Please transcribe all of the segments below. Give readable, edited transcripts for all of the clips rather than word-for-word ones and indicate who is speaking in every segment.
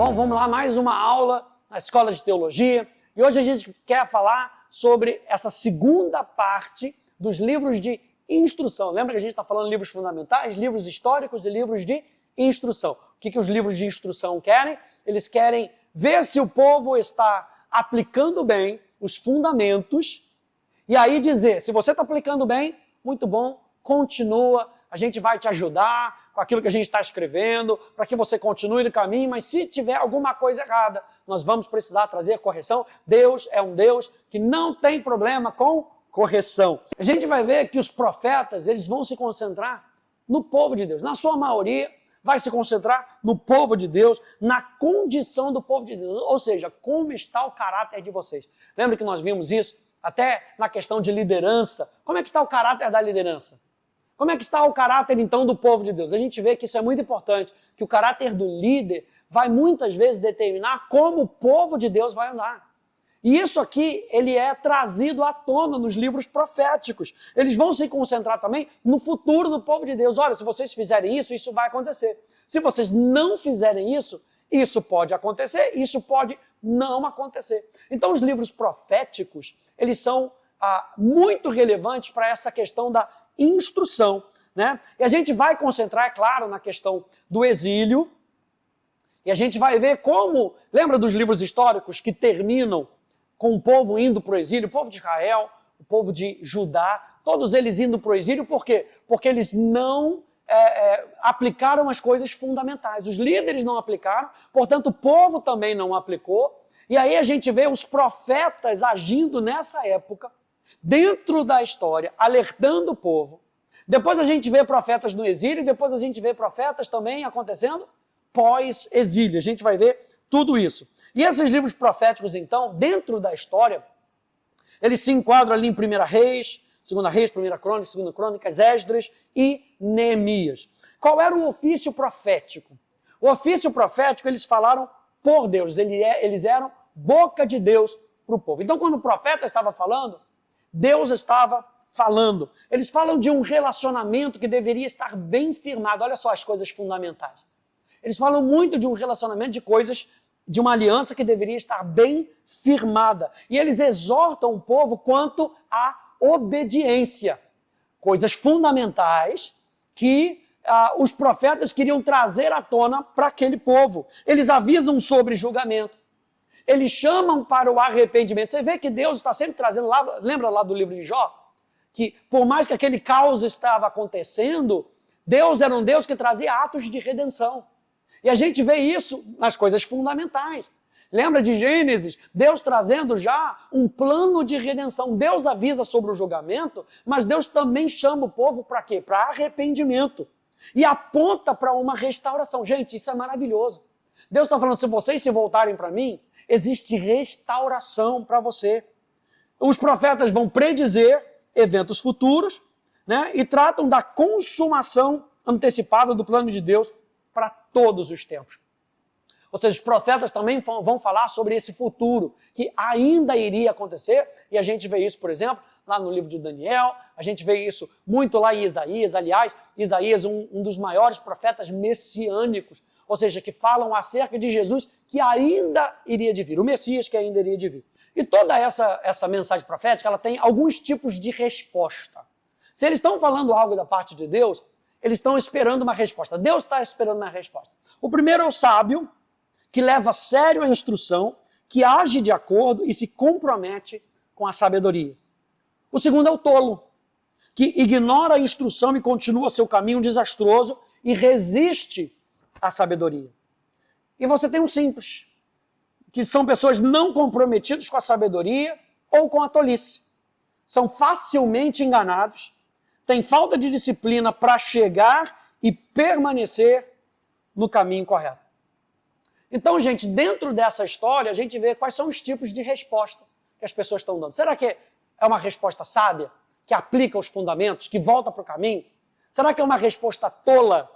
Speaker 1: Bom, vamos lá, mais uma aula na Escola de Teologia. E hoje a gente quer falar sobre essa segunda parte dos livros de instrução. Lembra que a gente está falando de livros fundamentais, livros históricos e livros de instrução. O que os livros de instrução querem? Eles querem ver se o povo está aplicando bem os fundamentos e aí dizer, se você está aplicando bem, muito bom, continua, a gente vai te ajudar com aquilo que a gente está escrevendo, para que você continue no caminho, mas se tiver alguma coisa errada, nós vamos precisar trazer correção. Deus é um Deus que não tem problema com correção. A gente vai ver que os profetas, eles vão se concentrar no povo de Deus. Na sua maioria, vai se concentrar no povo de Deus, na condição do povo de Deus, ou seja, como está o caráter de vocês. Lembra que nós vimos isso até na questão de liderança? Como é que está o caráter da liderança? Como é que está o caráter, então, do povo de Deus? A gente vê que isso é muito importante, que o caráter do líder vai muitas vezes determinar como o povo de Deus vai andar. E isso aqui, ele é trazido à tona nos livros proféticos. Eles vão se concentrar também no futuro do povo de Deus. Olha, se vocês fizerem isso, isso vai acontecer. Se vocês não fizerem isso, isso pode acontecer, isso pode não acontecer. Então, os livros proféticos, eles são muito relevantes para essa questão da instrução, né? E a gente vai concentrar, é claro, na questão do exílio, e a gente vai ver como, lembra dos livros históricos que terminam com o povo indo para o exílio, o povo de Israel, o povo de Judá, todos eles indo para o exílio, por quê? Porque eles não aplicaram as coisas fundamentais, os líderes não aplicaram, portanto o povo também não aplicou, e aí a gente vê os profetas agindo nessa época, dentro da história, alertando o povo. Depois a gente vê profetas no exílio, depois a gente vê profetas também acontecendo pós-exílio. A gente vai ver tudo isso. E esses livros proféticos, então, dentro da história, eles se enquadram ali em 1 Reis, 2 Reis, 1 Crônicas, 2 Crônicas, Esdras e Neemias. Qual era o ofício profético? O ofício profético, eles falaram por Deus, eles eram boca de Deus para o povo. Então, quando o profeta estava falando, Deus estava falando. Eles falam de um relacionamento que deveria estar bem firmado. Olha só as coisas fundamentais. Eles falam muito de um relacionamento, de coisas, de uma aliança que deveria estar bem firmada. E eles exortam o povo quanto à obediência. Coisas fundamentais que os profetas queriam trazer à tona para aquele povo. Eles avisam sobre julgamento. Eles chamam para o arrependimento. Você vê que Deus está sempre trazendo lá, lembra lá do livro de Jó? Que por mais que aquele caos estava acontecendo, Deus era um Deus que trazia atos de redenção. E a gente vê isso nas coisas fundamentais. Lembra de Gênesis? Deus trazendo já um plano de redenção. Deus avisa sobre o julgamento, mas Deus também chama o povo para quê? Para arrependimento. E aponta para uma restauração. Gente, isso é maravilhoso. Deus está falando, se vocês se voltarem para mim, existe restauração para você. Os profetas vão predizer eventos futuros, né, e tratam da consumação antecipada do plano de Deus para todos os tempos. Ou seja, os profetas também vão falar sobre esse futuro que ainda iria acontecer, e a gente vê isso, por exemplo, lá no livro de Daniel, a gente vê isso muito lá em Isaías. Aliás, Isaías, um dos maiores profetas messiânicos, ou seja, que falam acerca de Jesus que ainda iria de vir, o Messias que ainda iria de vir. E toda essa mensagem profética, ela tem alguns tipos de resposta. Se eles estão falando algo da parte de Deus, eles estão esperando uma resposta. Deus está esperando uma resposta. O primeiro é o sábio, que leva a sério a instrução, que age de acordo e se compromete com a sabedoria. O segundo é o tolo, que ignora a instrução e continua seu caminho desastroso e resiste à sabedoria. E você tem um simples, que são pessoas não comprometidas com a sabedoria ou com a tolice. São facilmente enganados, têm falta de disciplina para chegar e permanecer no caminho correto. Então, gente, dentro dessa história, a gente vê quais são os tipos de resposta que as pessoas estão dando. Será que é uma resposta sábia, que aplica os fundamentos, que volta para o caminho? Será que é uma resposta tola,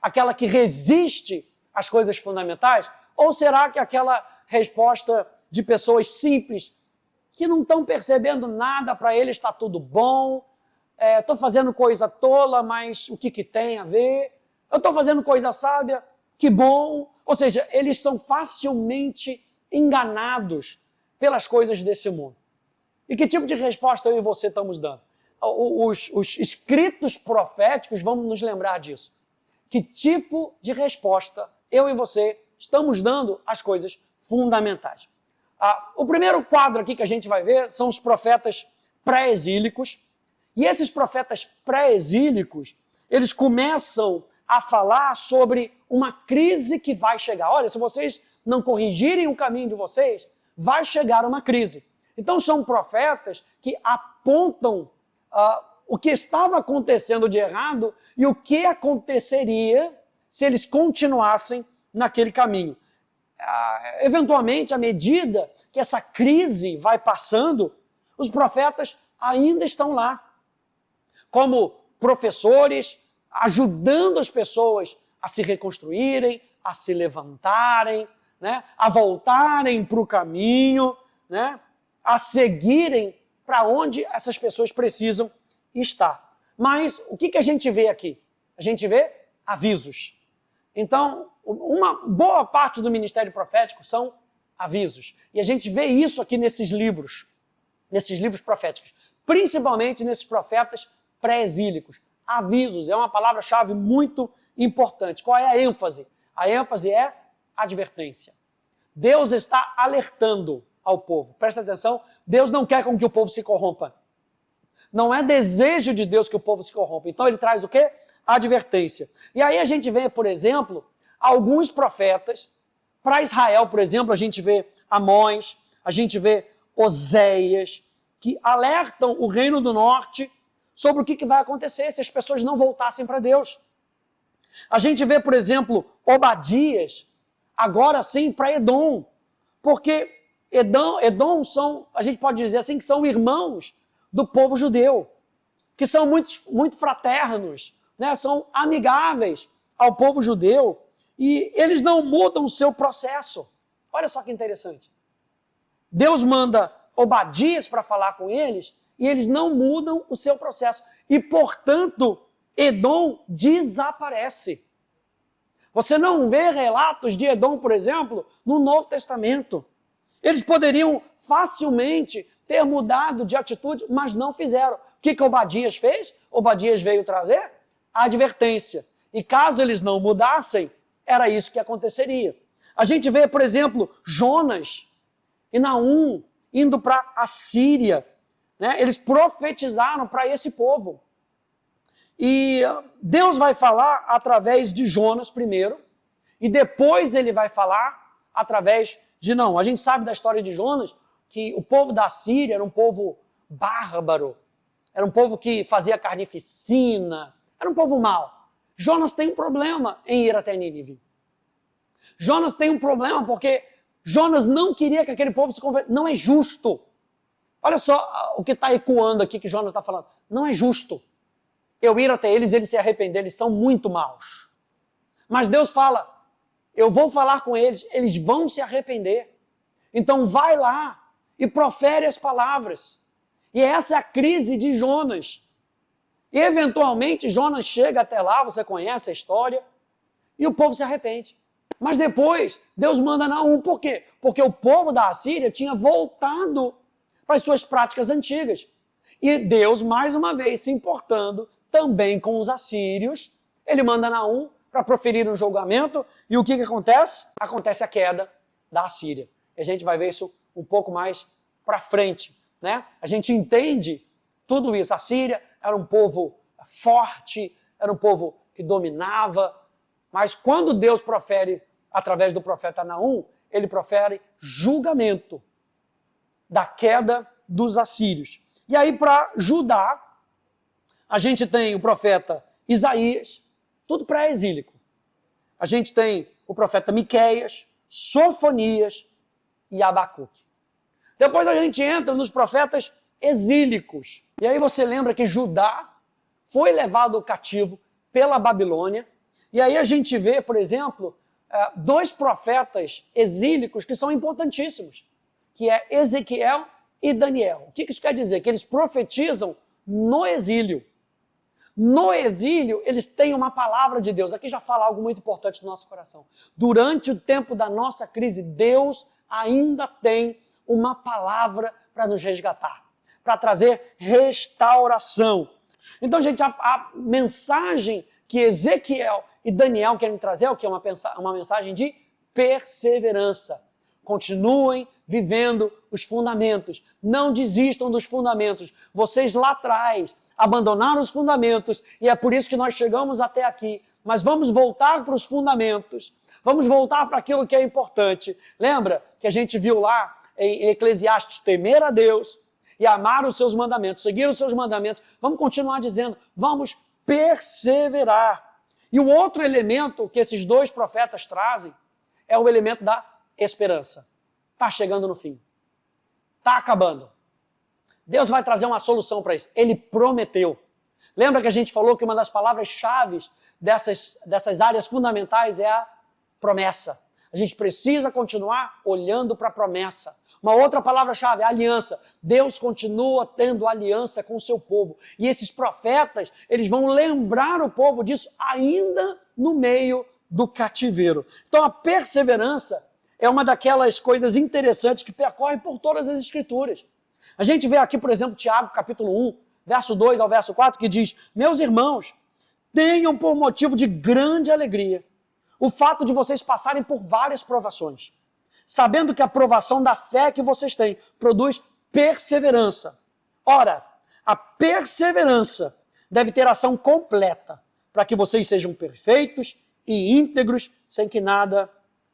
Speaker 1: aquela que resiste às coisas fundamentais? Ou será que é aquela resposta de pessoas simples, que não estão percebendo nada, para eles está tudo bom, estou fazendo coisa tola, mas o que tem a ver? Eu estou fazendo coisa sábia, que bom. Ou seja, eles são facilmente enganados pelas coisas desse mundo. E que tipo de resposta eu e você estamos dando? Os escritos proféticos vão nos lembrar disso. Que tipo de resposta eu e você estamos dando às coisas fundamentais? O primeiro quadro aqui que a gente vai ver são os profetas pré-exílicos. E esses profetas pré-exílicos, eles começam a falar sobre uma crise que vai chegar. Olha, se vocês não corrigirem o caminho de vocês, vai chegar uma crise. Então são profetas que apontam o que estava acontecendo de errado e o que aconteceria se eles continuassem naquele caminho. Eventualmente, à medida que essa crise vai passando, os profetas ainda estão lá, como professores, ajudando as pessoas a se reconstruírem, a se levantarem, né, a voltarem para o caminho, né, a seguirem para onde essas pessoas precisam estar. Mas o que a gente vê aqui? A gente vê avisos. Então, uma boa parte do ministério profético são avisos. E a gente vê isso aqui nesses livros proféticos, principalmente nesses profetas pré-exílicos. Avisos é uma palavra-chave muito importante. Qual é a ênfase? A ênfase é advertência. Deus está alertando ao povo. Presta atenção, Deus não quer com que o povo se corrompa. Não é desejo de Deus que o povo se corrompa. Então ele traz o quê? Advertência. E aí a gente vê, por exemplo, alguns profetas. Para Israel, por exemplo, a gente vê Amós, a gente vê Oséias, que alertam o reino do norte sobre o que vai acontecer se as pessoas não voltassem para Deus. A gente vê, por exemplo, Obadias, agora sim para Edom, porque Edom são, a gente pode dizer assim, que são irmãos do povo judeu, que são muito fraternos, né? São amigáveis ao povo judeu, e eles não mudam o seu processo. Olha só que interessante. Deus manda Obadias para falar com eles, e eles não mudam o seu processo. E, portanto, Edom desaparece. Você não vê relatos de Edom, por exemplo, no Novo Testamento. Eles poderiam facilmente ter mudado de atitude, mas não fizeram. O que Obadias fez? Obadias veio trazer a advertência. E caso eles não mudassem, era isso que aconteceria. A gente vê, por exemplo, Jonas e Naum indo para a Síria. Né? Eles profetizaram para esse povo. E Deus vai falar através de Jonas primeiro, e depois ele vai falar através de Naum. A gente sabe da história de Jonas, que o povo da Síria era um povo bárbaro, era um povo que fazia carnificina, era um povo mau. Jonas tem um problema em ir até Nínive. Jonas tem um problema porque Jonas não queria que aquele povo se convertesse. Não é justo. Olha só o que está ecoando aqui que Jonas está falando. Não é justo eu ir até eles e eles se arrepender, eles são muito maus. Mas Deus fala, eu vou falar com eles, eles vão se arrepender. Então vai lá e profere as palavras. E essa é a crise de Jonas. E eventualmente Jonas chega até lá, você conhece a história, e o povo se arrepende. Mas depois Deus manda Naum. Por quê? Porque o povo da Assíria tinha voltado para as suas práticas antigas. E Deus, mais uma vez, se importando também com os assírios, ele manda Naum para proferir um julgamento. E o que acontece? Acontece a queda da Assíria. E a gente vai ver isso um pouco mais para frente. Né? A gente entende tudo isso. A Síria era um povo forte, era um povo que dominava. Mas quando Deus profere, através do profeta Naum, ele profere julgamento da queda dos assírios. E aí, para Judá, a gente tem o profeta Isaías, tudo pré-exílico. A gente tem o profeta Miqueias, Sofonias e Abacuque. Depois a gente entra nos profetas exílicos. E aí você lembra que Judá foi levado cativo pela Babilônia. E aí a gente vê, por exemplo, dois profetas exílicos que são importantíssimos, que é Ezequiel e Daniel. O que isso quer dizer? Que eles profetizam no exílio. no exílio, eles têm uma palavra de Deus. Aqui já fala algo muito importante no nosso coração. Durante o tempo da nossa crise, Deus ainda tem uma palavra para nos resgatar, para trazer restauração. Então, gente, a mensagem que Ezequiel e Daniel querem trazer é o que? Uma mensagem de perseverança. Continuem vivendo os fundamentos. Não desistam dos fundamentos. Vocês lá atrás abandonaram os fundamentos e é por isso que nós chegamos até aqui. Mas vamos voltar para os fundamentos. Vamos voltar para aquilo que é importante. Lembra que a gente viu lá em Eclesiastes, temer a Deus e amar os seus mandamentos, seguir os seus mandamentos. Vamos continuar dizendo, vamos perseverar. E o outro elemento que esses dois profetas trazem é o elemento da esperança. Está chegando no fim. Está acabando. Deus vai trazer uma solução para isso. Ele prometeu. Lembra que a gente falou que uma das palavras-chave dessas áreas fundamentais é a promessa. A gente precisa continuar olhando para a promessa. Uma outra palavra-chave é aliança. Deus continua tendo aliança com o seu povo. E esses profetas, eles vão lembrar o povo disso ainda no meio do cativeiro. Então a perseverança é uma daquelas coisas interessantes que percorrem por todas as Escrituras. A gente vê aqui, por exemplo, Tiago, capítulo 1, verso 2 ao verso 4, que diz: meus irmãos, tenham por motivo de grande alegria o fato de vocês passarem por várias provações, sabendo que a provação da fé que vocês têm produz perseverança. Ora, a perseverança deve ter ação completa, para que vocês sejam perfeitos e íntegros, sem que nada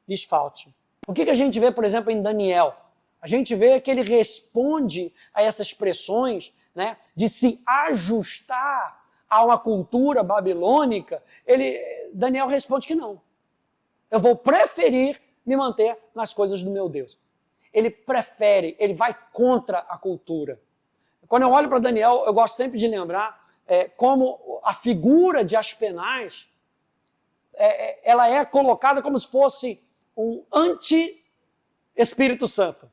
Speaker 1: lhes falte. O que a gente vê, por exemplo, em Daniel? A gente vê que ele responde a essas pressões, né, de se ajustar a uma cultura babilônica. Daniel responde que não. Eu vou preferir me manter nas coisas do meu Deus. Ele prefere, ele vai contra a cultura. Quando eu olho para Daniel, eu gosto sempre de lembrar como a figura de Aspenaz, ela é colocada como se fosse um anti-Espírito Santo.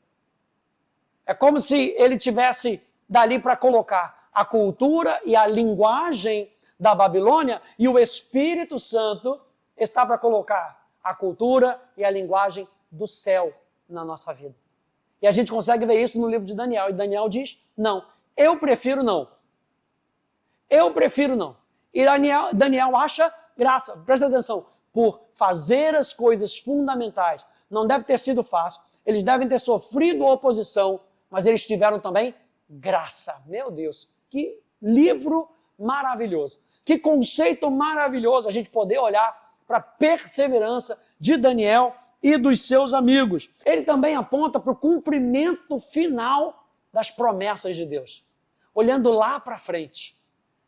Speaker 1: É como se ele tivesse dali para colocar a cultura e a linguagem da Babilônia e o Espírito Santo está para colocar a cultura e a linguagem do céu na nossa vida. E a gente consegue ver isso no livro de Daniel. E Daniel diz, não, eu prefiro não. Eu prefiro não. E Daniel acha graça, presta atenção, por fazer as coisas fundamentais. Não deve ter sido fácil, eles devem ter sofrido oposição, mas eles tiveram também graça. Meu Deus, que livro maravilhoso, que conceito maravilhoso a gente poder olhar para a perseverança de Daniel e dos seus amigos. Ele também aponta para o cumprimento final das promessas de Deus, olhando lá para frente.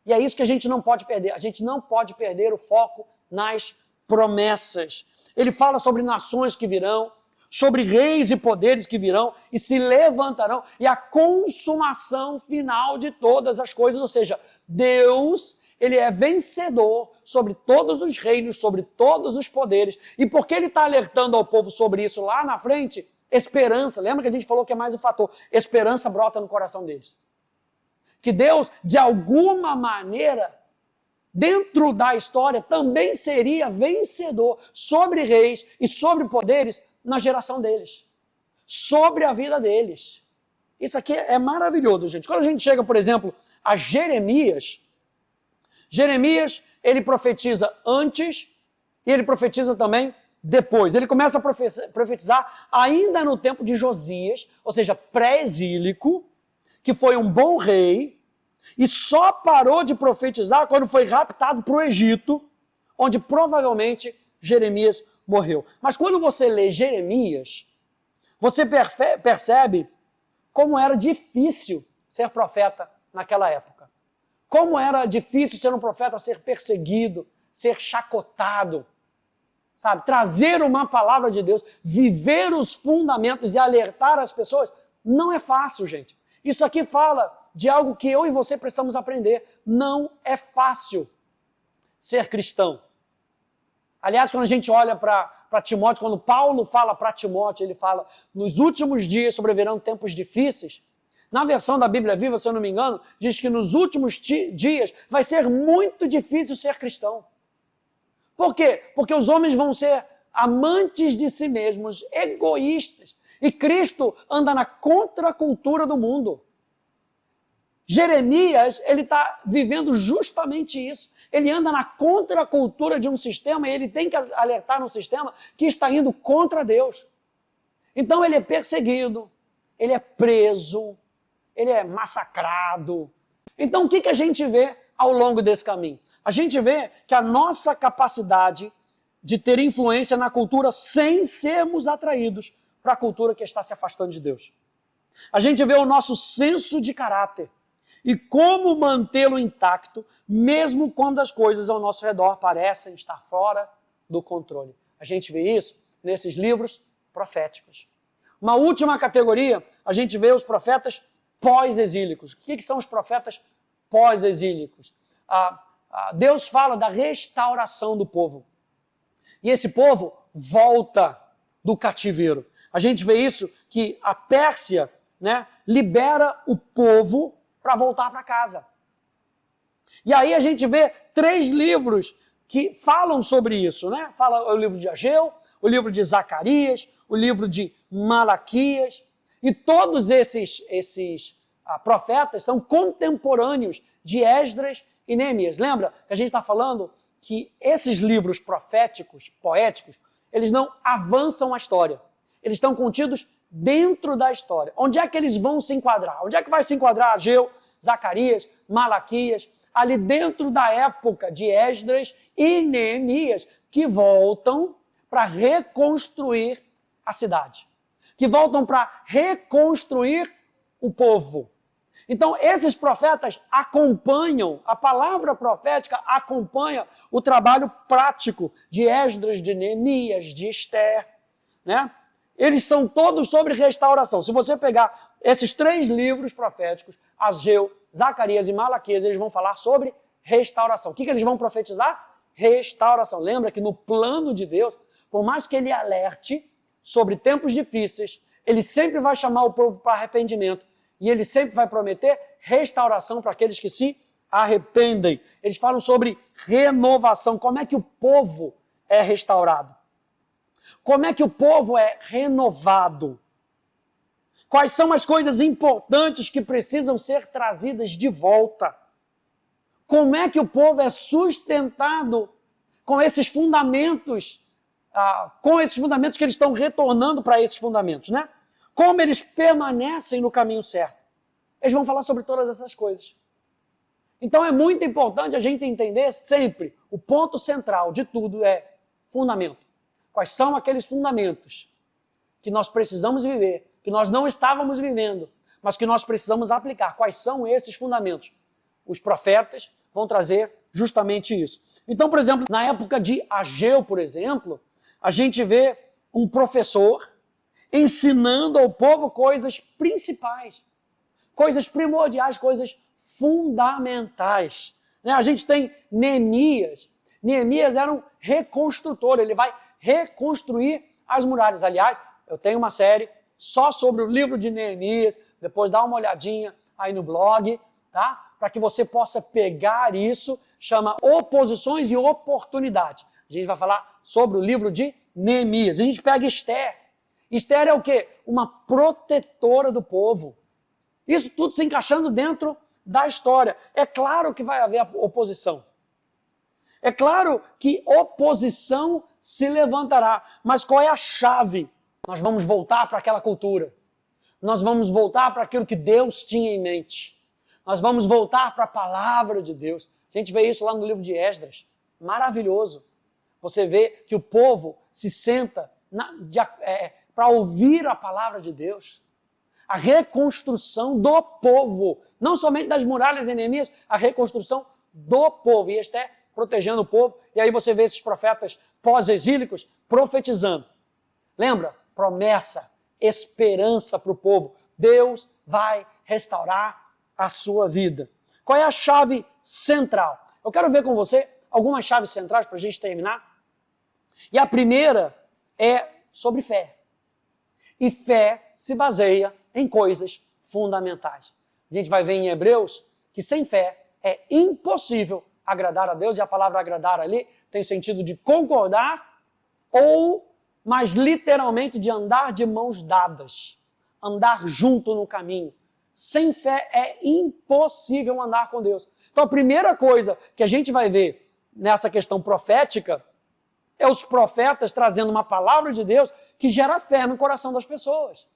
Speaker 1: E é isso que a gente não pode perder. A gente não pode perder o foco nas promessas. Ele fala sobre nações que virão, sobre reis e poderes que virão e se levantarão, e a consumação final de todas as coisas, ou seja, Deus, ele é vencedor sobre todos os reinos, sobre todos os poderes, e porque ele está alertando ao povo sobre isso lá na frente, esperança, lembra que a gente falou que é mais um fator, esperança brota no coração deles. Que Deus, de alguma maneira, dentro da história, também seria vencedor sobre reis e sobre poderes na geração deles, sobre a vida deles. Isso aqui é maravilhoso, gente. Quando a gente chega, por exemplo, a Jeremias, ele profetiza antes e ele profetiza também depois. Ele começa a profetizar ainda no tempo de Josias, ou seja, pré-exílico, que foi um bom rei, e só parou de profetizar quando foi raptado para o Egito, onde provavelmente Jeremias morreu. Mas quando você lê Jeremias, você percebe como era difícil ser profeta naquela época. Como era difícil ser um profeta, ser perseguido, ser chacotado, sabe? Trazer uma palavra de Deus, viver os fundamentos e alertar as pessoas, não é fácil, gente. Isso aqui fala de algo que eu e você precisamos aprender. Não é fácil ser cristão. Aliás, quando a gente olha para Timóteo, quando Paulo fala para Timóteo, ele fala, nos últimos dias sobrevirão tempos difíceis. Na versão da Bíblia Viva, se eu não me engano, diz que nos últimos dias vai ser muito difícil ser cristão. Por quê? Porque os homens vão ser amantes de si mesmos, egoístas. E Cristo anda na contracultura do mundo. Jeremias, ele está vivendo justamente isso. Ele anda na contracultura de um sistema e ele tem que alertar um sistema que está indo contra Deus. Então ele é perseguido, ele é preso, ele é massacrado. Então o que a gente vê ao longo desse caminho? A gente vê que a nossa capacidade de ter influência na cultura sem sermos atraídos para a cultura que está se afastando de Deus. A gente vê o nosso senso de caráter e como mantê-lo intacto, mesmo quando as coisas ao nosso redor parecem estar fora do controle. A gente vê isso nesses livros proféticos. Uma última categoria, a gente vê os profetas pós-exílicos. O que são os profetas pós-exílicos? Deus fala da restauração do povo. E esse povo volta do cativeiro. A gente vê isso que a Pérsia, né, libera o povo para voltar para casa. E aí a gente vê 3 livros que falam sobre isso, né? Fala o livro de Ageu, o livro de Zacarias, o livro de Malaquias. E todos esses profetas são contemporâneos de Esdras e Neemias. Lembra que a gente está falando que esses livros proféticos, poéticos, eles não avançam a história. Eles estão contidos dentro da história. Onde é que eles vão se enquadrar? Onde é que vai se enquadrar Ageu, Zacarias, Malaquias? Ali dentro da época de Esdras e Neemias, que voltam para reconstruir a cidade. Que voltam para reconstruir o povo. Então, esses profetas acompanham, a palavra profética acompanha o trabalho prático de Esdras, de Neemias, de Esther, né? Eles são todos sobre restauração. Se você pegar esses 3 livros proféticos, Ageu, Zacarias e Malaquias, eles vão falar sobre restauração. O que eles vão profetizar? Restauração. Lembra que no plano de Deus, por mais que ele alerte sobre tempos difíceis, ele sempre vai chamar o povo para arrependimento. E ele sempre vai prometer restauração para aqueles que se arrependem. Eles falam sobre renovação. Como é que o povo é restaurado? Como é que o povo é renovado? Quais são as coisas importantes que precisam ser trazidas de volta? Como é que o povo é sustentado com esses fundamentos, que eles estão retornando para esses fundamentos, né? Como eles permanecem no caminho certo. Eles vão falar sobre todas essas coisas. Então é muito importante a gente entender sempre, o ponto central de tudo é fundamento. Quais são aqueles fundamentos que nós precisamos viver, que nós não estávamos vivendo, mas que nós precisamos aplicar? Quais são esses fundamentos? Os profetas vão trazer justamente isso. Então, por exemplo, na época de Ageu, por exemplo, a gente vê um professor ensinando ao povo coisas principais, coisas primordiais, coisas fundamentais. A gente tem Neemias. Neemias era um reconstrutor, ele vai reconstruir as muralhas. Aliás, eu tenho uma série só sobre o livro de Neemias, depois dá uma olhadinha aí no blog, tá? Para que você possa pegar isso, chama Oposições e Oportunidades. A gente vai falar sobre o livro de Neemias. A gente pega Esther. Esther é o quê? Uma protetora do povo. Isso tudo se encaixando dentro da história. É claro que vai haver oposição. É claro que oposição se levantará. Mas qual é a chave? Nós vamos voltar para aquela cultura. Nós vamos voltar para aquilo que Deus tinha em mente. Nós vamos voltar para a palavra de Deus. A gente vê isso lá no livro de Esdras. Maravilhoso. Você vê que o povo se senta para ouvir a palavra de Deus. A reconstrução do povo. Não somente das muralhas e Neemias, a reconstrução do povo. E Esther protegendo o povo. E aí você vê esses profetas pós-exílicos profetizando. Lembra? Promessa, esperança para o povo. Deus vai restaurar a sua vida. Qual é a chave central? Eu quero ver com você algumas chaves centrais para a gente terminar. E a primeira é sobre fé. E fé se baseia em coisas fundamentais. A gente vai ver em Hebreus que sem fé é impossível agradar a Deus, e a palavra agradar ali tem o sentido de concordar ou, mais literalmente, de andar de mãos dadas, andar junto no caminho. Sem fé é impossível andar com Deus. Então a primeira coisa que a gente vai ver nessa questão profética é os profetas trazendo uma palavra de Deus que gera fé no coração das pessoas.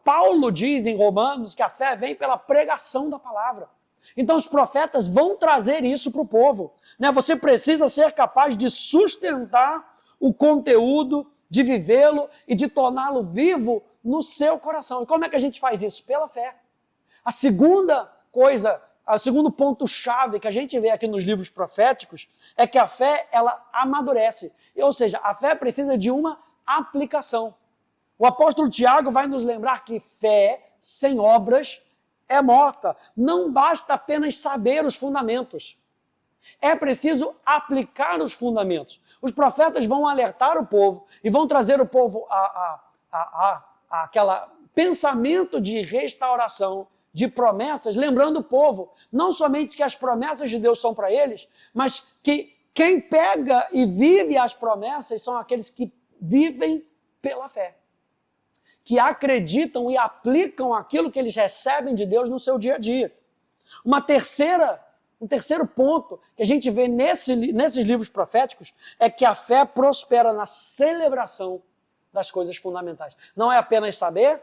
Speaker 1: Paulo diz em Romanos que a fé vem pela pregação da palavra. Então os profetas vão trazer isso para o povo. Você precisa ser capaz de sustentar o conteúdo, de vivê-lo e de torná-lo vivo no seu coração. E como é que a gente faz isso? Pela fé. A segunda coisa, o segundo ponto-chave que a gente vê aqui nos livros proféticos é que a fé, ela amadurece. Ou seja, a fé precisa de uma aplicação. O apóstolo Tiago vai nos lembrar que fé sem obras é morta. Não basta apenas saber os fundamentos. É preciso aplicar os fundamentos. Os profetas vão alertar o povo e vão trazer o povo aquele pensamento de restauração, de promessas, lembrando o povo, não somente que as promessas de Deus são para eles, mas que quem pega e vive as promessas são aqueles que vivem pela fé, que acreditam e aplicam aquilo que eles recebem de Deus no seu dia a dia. Um terceiro ponto que a gente vê nesses livros proféticos é que a fé prospera na celebração das coisas fundamentais. Não é apenas saber,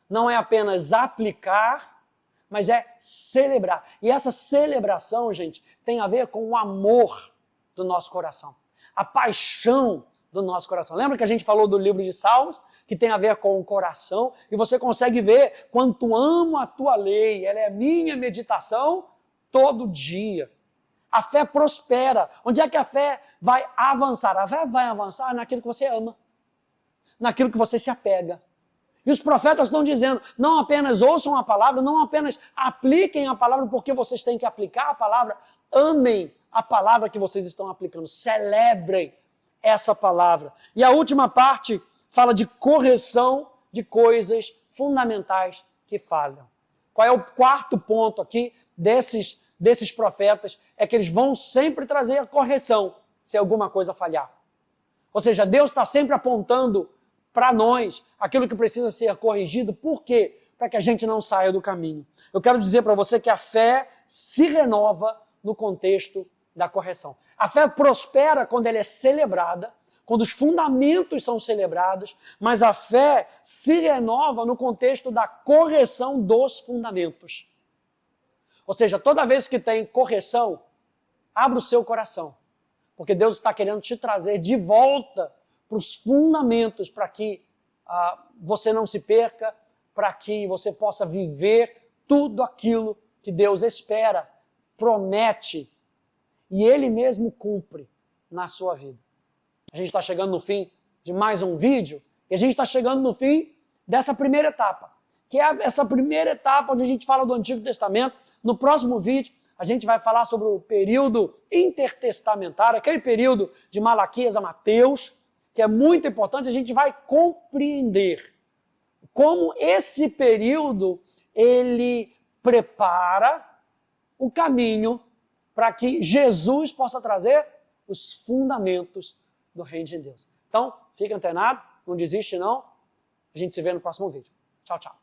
Speaker 1: não é apenas aplicar, mas é celebrar. E essa celebração, gente, tem a ver com o amor do nosso coração, a paixão do nosso coração. Lembra que a gente falou do livro de Salmos, que tem a ver com o coração, e você consegue ver quanto amo a tua lei, ela é minha meditação todo dia. A fé prospera. Onde é que a fé vai avançar? A fé vai avançar naquilo que você ama, naquilo que você se apega. E os profetas estão dizendo, não apenas ouçam a palavra, não apenas apliquem a palavra porque vocês têm que aplicar a palavra, amem a palavra que vocês estão aplicando, celebrem essa palavra. E a última parte fala de correção de coisas fundamentais que falham. Qual é o quarto ponto aqui desses profetas? É que eles vão sempre trazer a correção se alguma coisa falhar. Ou seja, Deus está sempre apontando para nós aquilo que precisa ser corrigido. Por quê? Para que a gente não saia do caminho. Eu quero dizer para você que a fé se renova no contexto da correção. A fé prospera quando ela é celebrada, quando os fundamentos são celebrados, mas a fé se renova no contexto da correção dos fundamentos. Ou seja, toda vez que tem correção, abra o seu coração, porque Deus está querendo te trazer de volta para os fundamentos, para que você não se perca, para que você possa viver tudo aquilo que Deus espera, promete, e Ele mesmo cumpre na sua vida. A gente está chegando no fim de mais um vídeo, e a gente está chegando no fim dessa primeira etapa, que é essa primeira etapa onde a gente fala do Antigo Testamento. No próximo vídeo, a gente vai falar sobre o período intertestamentário, aquele período de Malaquias a Mateus, que é muito importante. A gente vai compreender como esse período ele prepara o caminho para que Jesus possa trazer os fundamentos do reino de Deus. Então, fica antenado, não desiste não. A gente se vê no próximo vídeo. Tchau, tchau.